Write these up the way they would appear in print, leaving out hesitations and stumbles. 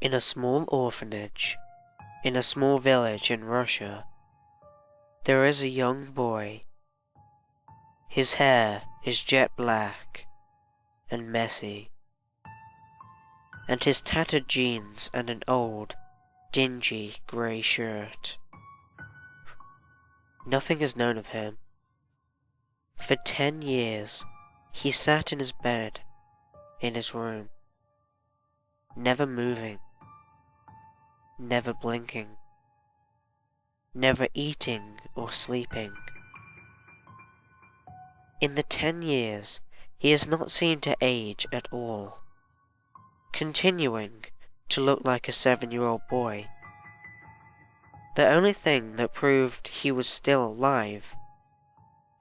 In a small orphanage, in a small village in Russia, there is a young boy. His hair is jet black and messy, and his tattered jeans and an old, dingy grey shirt. Nothing is known of him. For 10 years he sat in his bed, in his room, never moving, never blinking, never eating or sleeping. In the 10 years he has not seemed to age at all, continuing to look like a 7-year-old boy. The only thing that proved he was still alive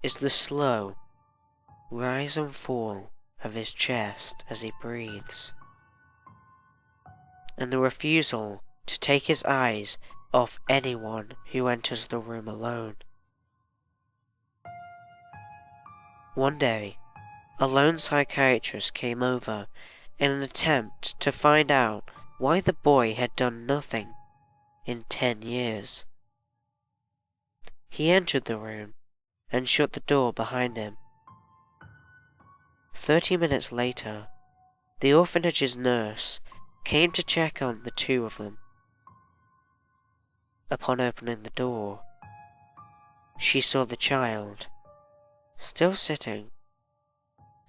is the slow rise and fall of his chest as he breathes, and the refusal to take his eyes off anyone who enters the room alone. One day, a lone psychiatrist came over in an attempt to find out why the boy had done nothing in 10 years. He entered the room and shut the door behind him. 30 minutes later, the orphanage's nurse came to check on the two of them. Upon opening the door, she saw the child, still sitting,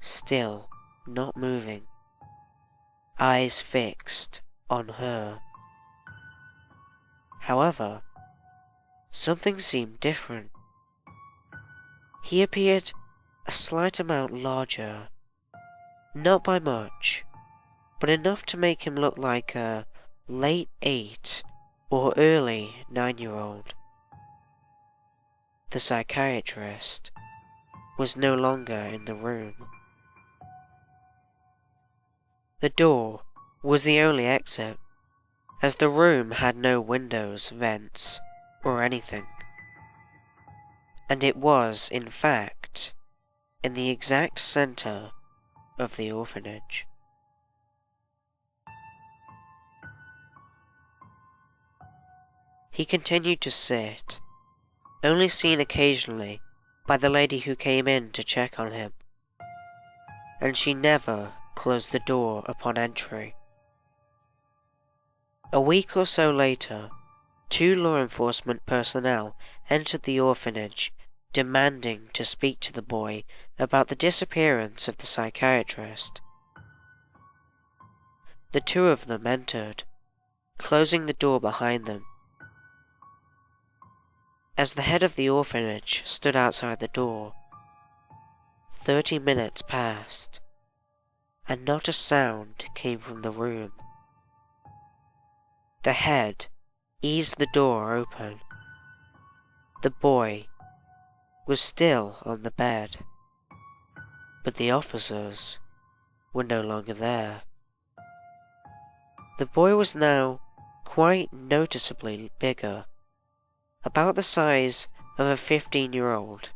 still not moving, eyes fixed on her. However, something seemed different. He appeared a slight amount larger, not by much, but enough to make him look like a late 8 or early 9-year-old. The psychiatrist was no longer in the room. The door was the only exit, as the room had no windows, vents, or anything. And it was, in fact, in the exact centre of the orphanage. He continued to sit, only seen occasionally by the lady who came in to check on him, and she never closed the door upon entry. A week or so later, 2 law enforcement personnel entered the orphanage, demanding to speak to the boy about the disappearance of the psychiatrist. The 2 of them entered, closing the door behind them. As the head of the orphanage stood outside the door, 30 minutes passed, and not a sound came from the room. The head eased the door open. The boy was still on the bed, but the officers were no longer there. The boy was now quite noticeably bigger, about the size of a 15-year-old.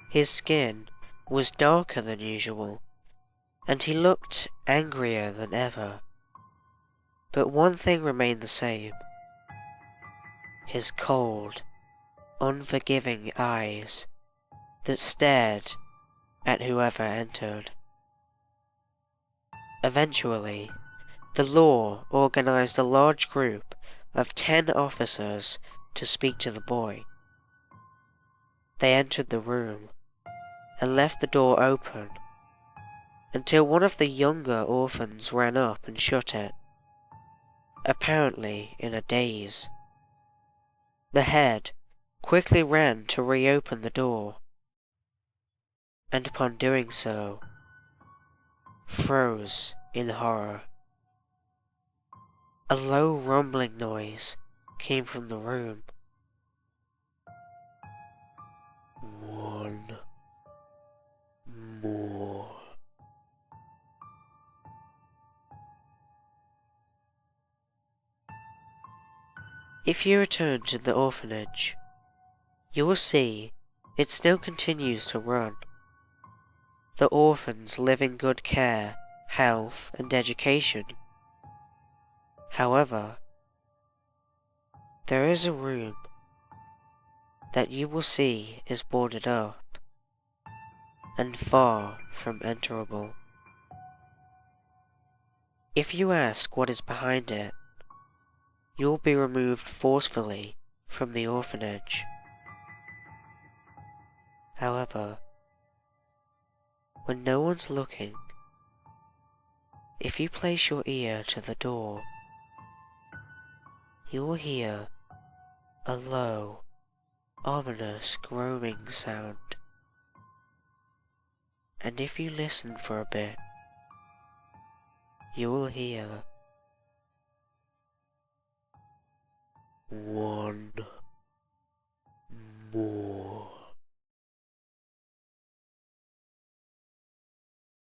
His skin was darker than usual, and he looked angrier than ever. But one thing remained the same: his cold, unforgiving eyes that stared at whoever entered. Eventually, the law organized a large group of 10 officers to speak to the boy. They entered the room and left the door open until one of the younger orphans ran up and shut it, apparently in a daze. The head quickly ran to reopen the door, and upon doing so, froze in horror. A low rumbling noise came from the room. One more. If you return to the orphanage, you will see it still continues to run. The orphans live in good care, health, and education. However, there is a room that you will see is boarded up and far from enterable. If you ask what is behind it, you will be removed forcefully from the orphanage. However, when no one's looking, if you place your ear to the door, you will hear a low, ominous groaning sound. And if you listen for a bit, you will hear one more.